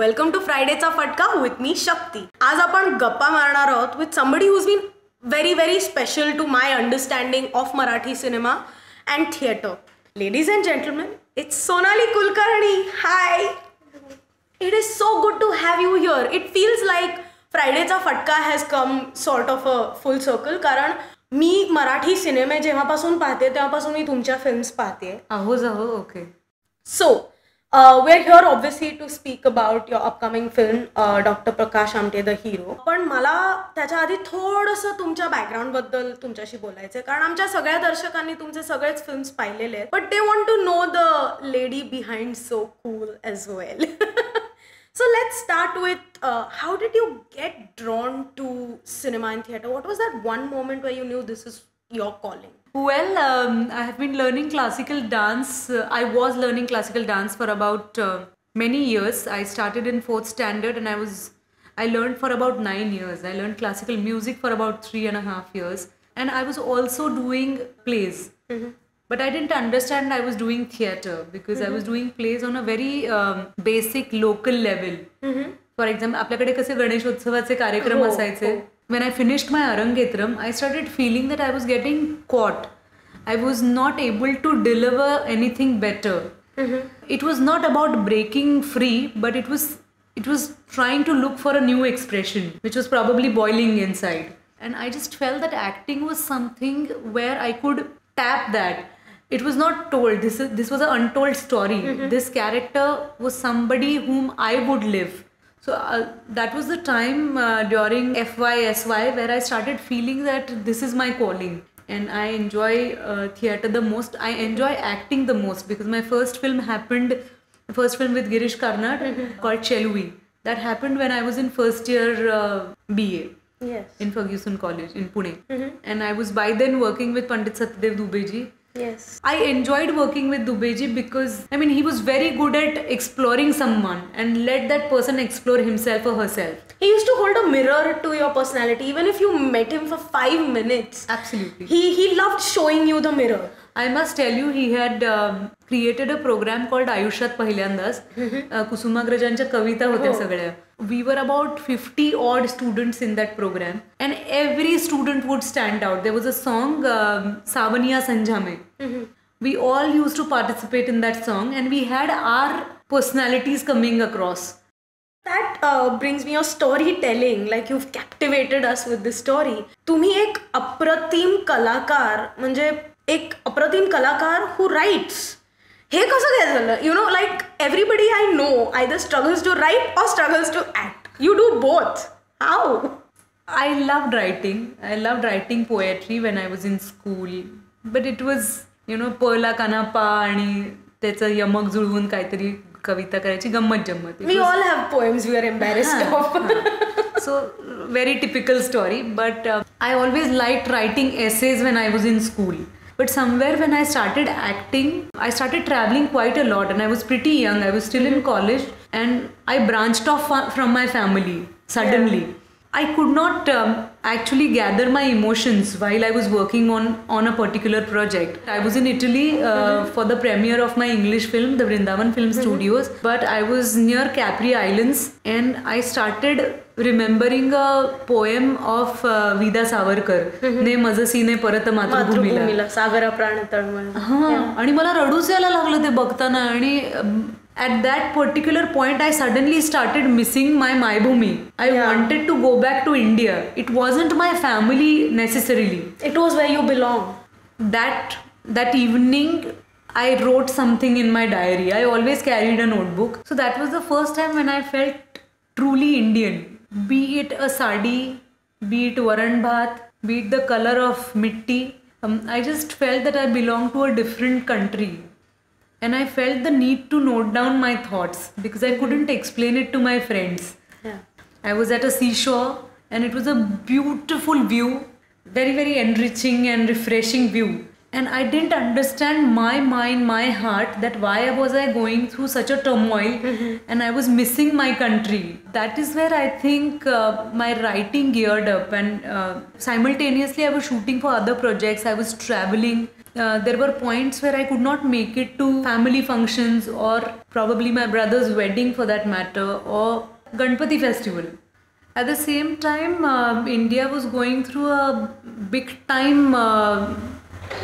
Welcome to Friday Cha Phatka with me, Shakti. आज आपण गप्पा मारणार आहोत with somebody who's been very special to my understanding of Marathi cinema and theatre. Ladies and gentlemen, it's Sonali Kulkarni. Hi. It is so good to have you here. It feels like Friday Cha Phatka has come sort of a full circle कारण मी मराठी सिनेमे जेव्हापासून पाहते तेव्हापासून मी तुमच्या films पाहते. Okay. So, we're here obviously to speak about your upcoming film, Dr Prakash Amte, the hero. पण मला त्याच्या आधी थोडंसं तुमच्या बॅकग्राऊंडबद्दल तुमच्याशी बोलायचं कारण आमच्या सगळ्या दर्शकांनी तुमचे सगळेच फिल्म्स पाहिलेले आहेत. But they want to know the lady behind so cool as well. So let's start with how did you get drawn to cinema and theatre? What was that one moment where you knew this is your calling? Well, I have been learning classical dance. I was learning classical dance for about many years. I started in 4th standard and I learned for about 9 years. I learned classical music for about 3.5 years. And I was also doing plays. Mm-hmm. But I didn't understand I was doing theatre because I was doing plays on a very basic local level. Mm-hmm. For example, आपल्याकडे कसे गणेशोत्सवाचे कार्यक्रम असायचे. When I finished my Arangetram, I started feeling that I was getting caught. I was not able to deliver anything better. Mm-hmm. It was not about breaking free, but it was trying to look for a new expression, which was probably boiling inside. And I just felt that acting was something where I could tap that. It was not told. This was an untold story. Mm-hmm. This character was somebody whom I would live. So that was the time during FY/SY where I started feeling that this is my calling. And I enjoy theatre the most. I enjoy acting the most because my first film with Girish Karnad called Chelui. That happened when I was in first year BA. Yes. In Ferguson College in Pune. Mm-hmm. And I was by then working with Pandit Satyadev Dubeji. Yes. I enjoyed working with Dubeji because, he was very good at exploring someone and let that person explore himself or herself. He used to hold a mirror to your personality even if you met him for 5 minutes. Absolutely. He loved showing you the mirror. I must tell you, he had created a program called Ayushat Pahilyandas. Kusumagrajanच्या कविता होत्या सगळ्या. We were about 50 odd students in that program and every student would stand out. There was a song, Savaniya Sanjhame. Mm-hmm. We all used to participate in that song and we had our personalities coming across. That brings me your storytelling, like you've captivated us with this story. तुम्ही एक अप्रतिम कलाकार म्हणजे एक अप्रतिम कलाकार who writes. हे कसं काय झालं? You know, like everybody I know either struggles to write or struggles to act. You do both. How? I loved writing. I loved writing poetry when I was in school. But it was, पला कानापा आणि त्याचं यमक जुळवून काहीतरी कविता करायची गंमत जम्मत. We all have poems we are embarrassed of. So, very typical story. But I always liked writing essays when I was in school. But somewhere when I started acting, I started traveling quite a lot and I was pretty young. I was still in college and I branched off from my family suddenly. Yeah. I could not actually gather my emotions while I was working on a particular project. I was in Italy for the premiere of my English film, the Vrindavan Film Studios. But I was near Capri Islands and I started remembering a poem of Vida Savarkar. ने मजसीने परत मातृभूमीला सागरा प्राण तळमळ. आणि मला रडूच यायला लागलं ते बघताना आणि at that particular point I suddenly started missing my Maibhumi. I wanted to go back to India. It wasn't my family necessarily. It was where you belong. That evening I wrote something in my diary. I always carried a notebook. So that was the first time when I felt truly Indian. Be it a sadi, be it varan bhat, be it the color of mitti. I just felt that I belonged to a different country. And I felt the need to note down my thoughts because I couldn't explain it to my friends. Yeah. I was at a seashore and it was a beautiful view, very enriching and refreshing view. And I didn't understand my mind, my heart, that why was I going through such a turmoil and I was missing my country. That is where I think my writing geared up and simultaneously I was shooting for other projects. I was traveling. there were points where I could not make it to family functions or probably my brother's wedding for that matter, or Ganpati festival. At the same time, India was going through a big time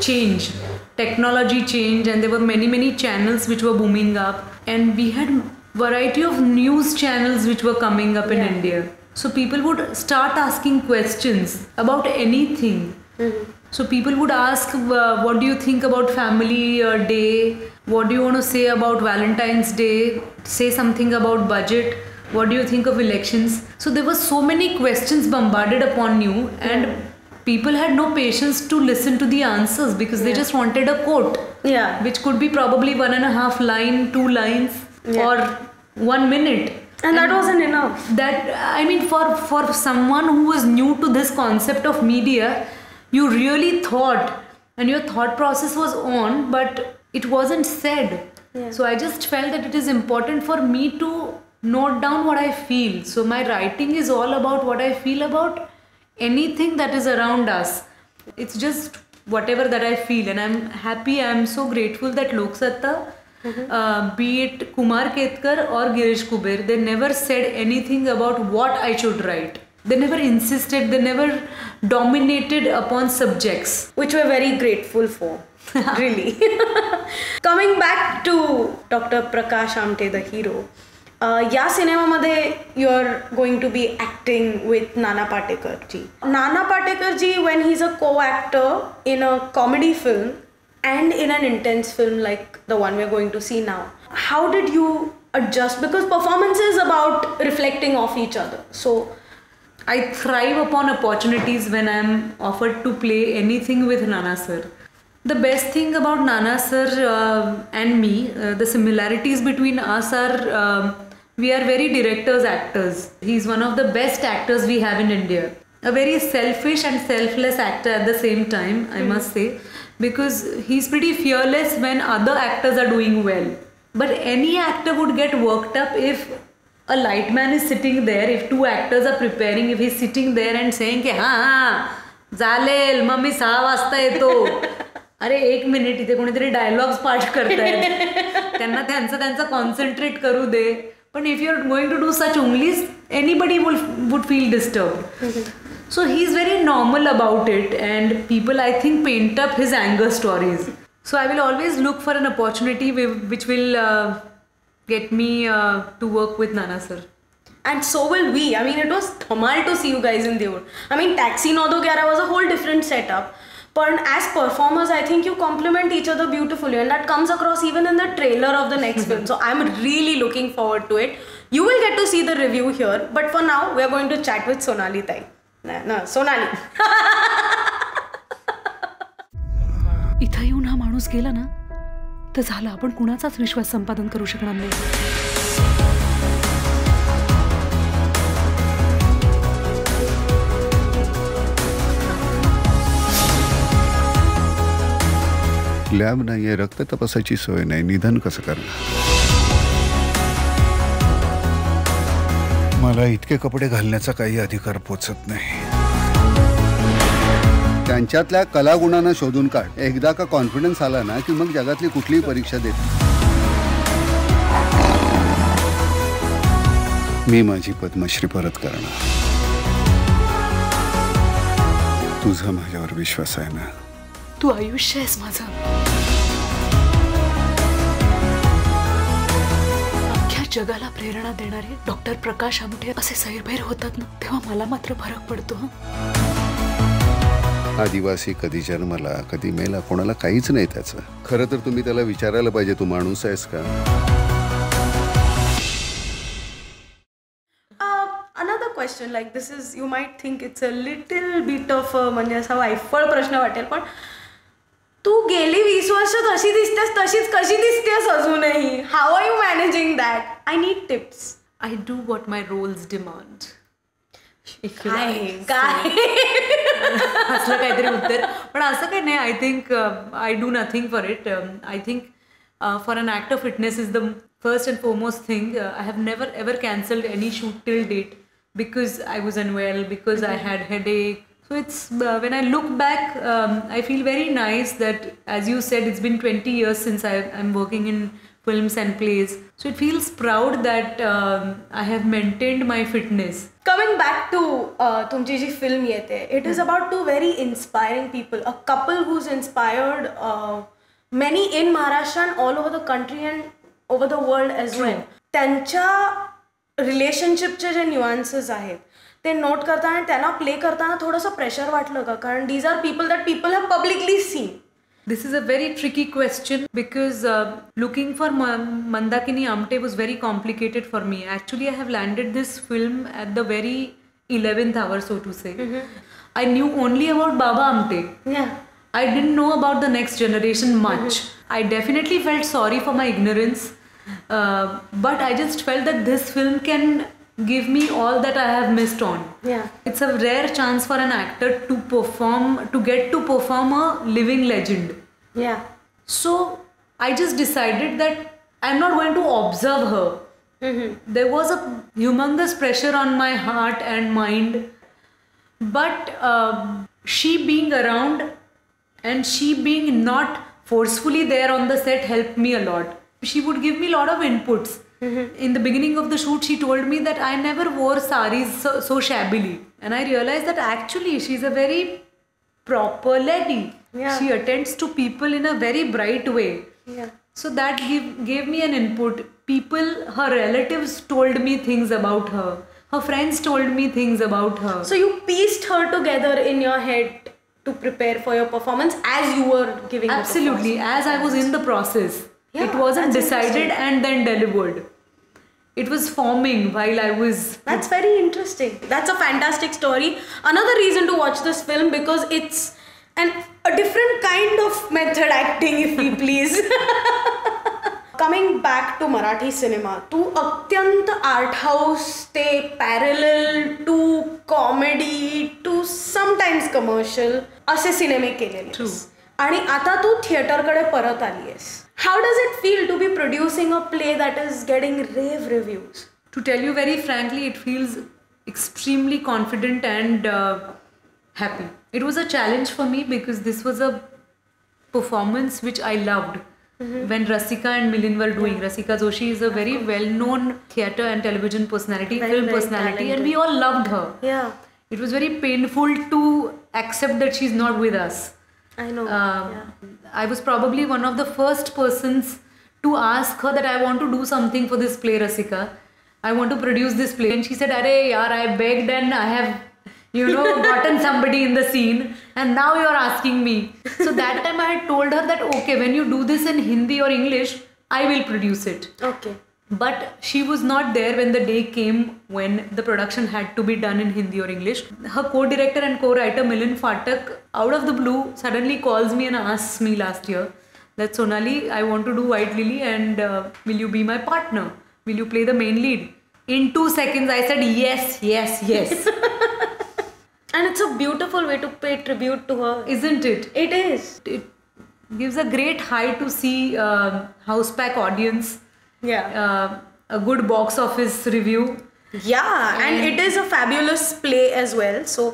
change, technology change, and there were many channels which were booming up, and we had variety of news channels which were coming up in India. So people would start asking questions about anything. So people would ask, what do you think about family day? What do you want to say about Valentine's Day? Say something about budget. What do you think of elections? So there were so many questions bombarded upon you, and people had no patience to listen to the answers because they just wanted a quote, which could be probably 1.5 line, 2 lines, or 1 minute. And that wasn't enough. That, I mean, for someone who was new to this concept of media, you really thought, and your thought process was on, but it wasn't said. So I just felt that it is important for me to note down what I feel. So my writing is all about what I feel about anything that is around us. It's just whatever that I feel, and I'm happy, I'm so grateful that Lok Satta, be it Kumar Ketkar or Girish Kuber, they never said anything about what I should write. They never insisted, they never dominated upon subjects. Which we're very grateful for, really. Coming back to Dr. Prakash Amte, the hero. या सिनेमामध्ये you are going to be acting with Nana Patekar ji. Nana Patekar ji, when he's a co-actor in a comedy film and in an intense film like the one we're going to see now, how did you adjust? Because performance is about reflecting off each other. So I thrive upon opportunities when I'm offered to play anything with Nana sir. The best thing about Nana sir and me, the similarities between us are we are very directors, actors. He's one of the best actors we have in India. A very selfish and selfless actor at the same time, I must say, because he's pretty fearless when other actors are doing well. But any actor would get worked up if a light man is sitting there, if 2 actors are preparing, if he's sitting there and saying, Zalel, mummy 6 वाजता येतो. अरे 1 minute, इथे कोणीतरी dialogues पाठ करतायत, त्यांना त्यांचा concentrate करू दे. But if you're going to do such onlys, anybody would feel disturbed. So he's very normal about it, and people, I think, paint up his anger stories. So I will always look for an opportunity which will get me to work with Nana sir. And so will we. I mean, it was dhamal to see you guys in Deur. I mean, Taxi 911 was a whole different setup. But as performers, I think you complement each other beautifully, and that comes across even in the trailer of the next film. So I'm really looking forward to it. You will get to see the review here, but for now, we are going to chat with Sonali Tai. No, Sonali. इथं येऊन हा माणूस गेला ना तर झालं, आपण कुणाचाच विश्वास संपादन करू शकणार नाही. लॅब नाहीये, रक्त तपासाची सोय नाही, निधन कसं करणार? मला इतके कपडे घालण्याचा काही अधिकार पोचत नाही. त्यांच्यातल्या कलागुणांना शोधून काढ. एकदा का कॉन्फिडन्स आला ना की मग जगातली कुठलीही परीक्षा देत. मी माझी पद्मश्री परत करणार. तुझा माझ्यावर विश्वास आहे ना? तू आयुष्य आहेस माझं. अख्ख्या जगाला प्रेरणा देणारे डॉक्टर प्रकाश आमटे असे सैरभैर होतात ना, तेव्हा मला मात्र फरक पडतो. आदिवासी कधी जन्मला कधी मेला, कोणाला काहीच नाही त्याचं. खरं तर तुम्ही त्याला विचारायला पाहिजे, तू माणूस आहेस का? Another question, like this is, you might think it's a little bit of a म्हणजे असा वायफळ प्रश्न वाटेल, पण तू गेली 20 वर्ष तशी दिसतेस तशीच कशी दिसतेस अजूनही? How are you managing that? I need tips. I do what my roles demand. काय असलं काहीतरी उत्तर, पण असं काही नाही. I think I do nothing for it. I think for an actor fitness is the first and foremost thing. I have never ever cancelled any shoot till date because I was unwell, because I had headache. So it's when I look back, I feel very nice that, as you said, it's been 20 years since I'm working in films and plays. So it feels proud that I have maintained my fitness. Coming back to तुमची जी film येते, it is about two very inspiring people, a couple who's inspired many in Maharashtra and all over the country and over the world as well. त्यांच्या रिलेशनशिपचे जे न्यूआन्सेस आहेत ते note करताना आणि त्यांना play करताना थोडंसं प्रेशर वाटलं का? कारण these are people that people have publicly seen. This is a very tricky question because looking for Mandakini Amte was very complicated for me. Actually, I have landed this film at the very 11th hour, so to say. I knew only about Baba Amte. Yeah. I didn't know about the next generation much. I definitely felt sorry for my ignorance. But I just felt that this film can give me all that I have missed on. Yeah. It's a rare chance for an actor to get to perform a living legend. Yeah. So I just decided that I'm not going to observe her. There was a humongous pressure on my heart and mind, but she being around and she being not forcefully there on the set helped me a lot. She would give me a lot of inputs. In the beginning of the shoot, she told me that I never wore saris so shabbily. And I realized that actually she's a very proper lady. Yeah. She attends to people in a very bright way. Yeah. So that gave me an input. Her relatives told me things about her. Her friends told me things about her. So you pieced her together in your head to prepare for your performance as you were giving the Absolutely, as I was in the process. Yeah, it wasn't that's decided and then delivered. It was forming while I was... That's very interesting. That's a fantastic story. Another reason to watch this film because it's a different kind of method acting, if we please. Coming back to Marathi cinema, तू अत्यंत art house ते parallel to comedy to sometimes commercial असे सिनेमे केलेले आणि आता तू थिएटरकडे परत आली आहेस. How does it feel to be producing a play that is getting rave reviews? To tell you very frankly, it feels extremely confident and happy. It was a challenge for me because this was a performance which I loved. When Rasika and Milind were doing. Rasika Joshi is a very well-known theatre and television personality, film personality, talented. And we all loved her. Yeah. It was very painful to accept that she's not with us. I know. I was probably one of the first persons to ask her that I want to do something for this play, Rasika. I want to produce this play. And she said, "Arey yaar, I begged and I have, gotten somebody in the scene and now you're asking me." So that time I had told her that, okay, when you do this in Hindi or English, I will produce it. Okay. But she was not there when the day came when the production had to be done in Hindi or English. Her co-director and co-writer Milind Phatak, out of the blue, suddenly calls me and asks me last year that, "Sonali, I want to do White Lily and will you be my partner? Will you play the main lead?" In 2 seconds I said yes, yes, yes. And it's a beautiful way to pay tribute to her. Isn't it? It is. It gives a great high to see house pack audience. Yeah. A good box office review. Yeah, and it is a fabulous play as well. So,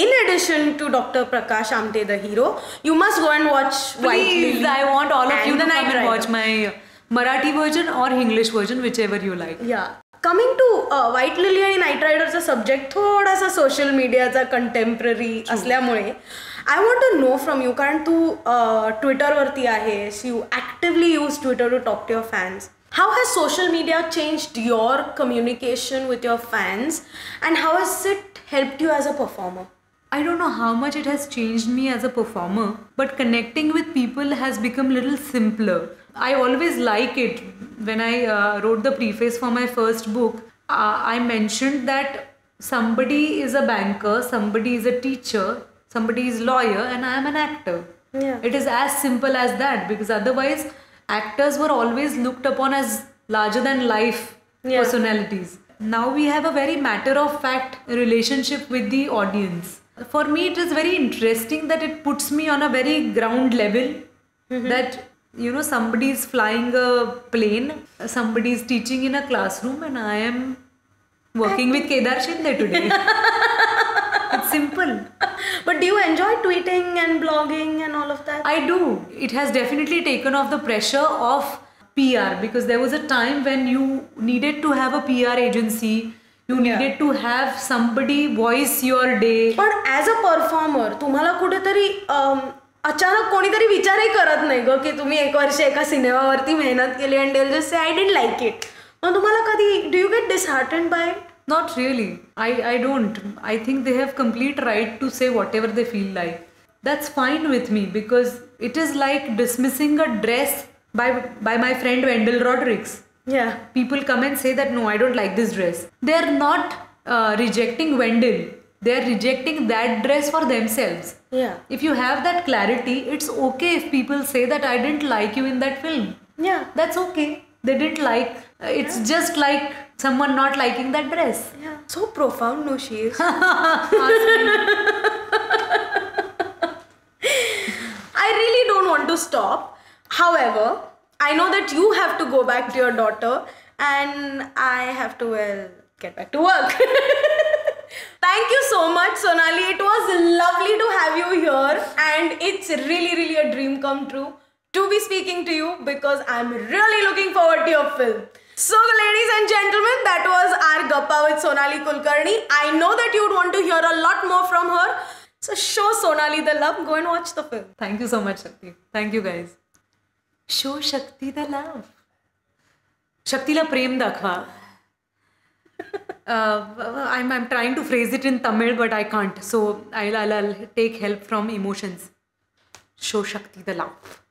in addition to Dr. Prakash Amte, the hero, you must go and watch White Lily. Please, I want all of you to come and watch Rider. my Marathi version or English version, whichever you like. Yeah. Coming to White Lily आणि Knight रायडरचा subject थोडासा social मीडियाचा contemporary असल्यामुळे I want to know from you, कारण तू ट्विटरवरती आहेस, you actively use Twitter to talk to your fans. How has social media changed your communication with your fans and how has it helped you as a performer? I don't know how much it has changed me as a performer, but connecting with people has become a little simpler. I always like it. When I wrote the preface for my first book, I mentioned that somebody is a banker, somebody is a teacher, somebody is a lawyer, and I am an actor. Yeah. It is as simple as that, because otherwise actors were always looked upon as larger than life personalities. Now we have a very matter of fact relationship with the audience. For me it is very interesting that it puts me on a very ground level. That somebody is flying a plane, somebody is teaching in a classroom, and I am working with Kedar Shinde today. It's simple. But do you enjoy tweeting and blogging and all of that? I do. It has definitely taken off the pressure of PR, because there was a time when you needed to have a PR agency. You needed to have somebody voice your day. पण as a performer तुम्हाला कुठेतरी अचानक कोणीतरी विचारही करत नाही ग की तुम्ही 1 वर्ष एका सिनेमावरती मेहनत केली and Dale just say I didn't like it. मग तुम्हाला कधी do you get disheartened by it? Not really. I don't. I think they have complete right to say whatever they feel like. That's fine with me, because it is like dismissing a dress by my friend Wendell Rodriguez. Yeah. People come and say that no, I don't like this dress. They're not rejecting Wendell. They're rejecting that dress for themselves. Yeah. If you have that clarity, it's okay if people say that I didn't like you in that film. Yeah. That's okay. They didn't like. It's just like someone not liking that dress. Yeah. So profound, no, she is. I really don't want to stop. However, I know that you have to go back to your daughter and I have to, get back to work. Thank you so much, Sonali. It was lovely to have you here and it's really a dream come true to be speaking to you, because I'm really looking forward to your film. So ladies and gentlemen, that was our Gappa with Sonali Kulkarni. I know that you'd want to hear a lot more from her. So show Sonali the love. Go and watch the film. Thank you so much, Shakti. Thank you, guys. Show Shakti the love. Shakti la prem dakhwa. I'm trying to phrase it in Tamil, but I can't. So I'll take help from emotions. Show Shakti the love.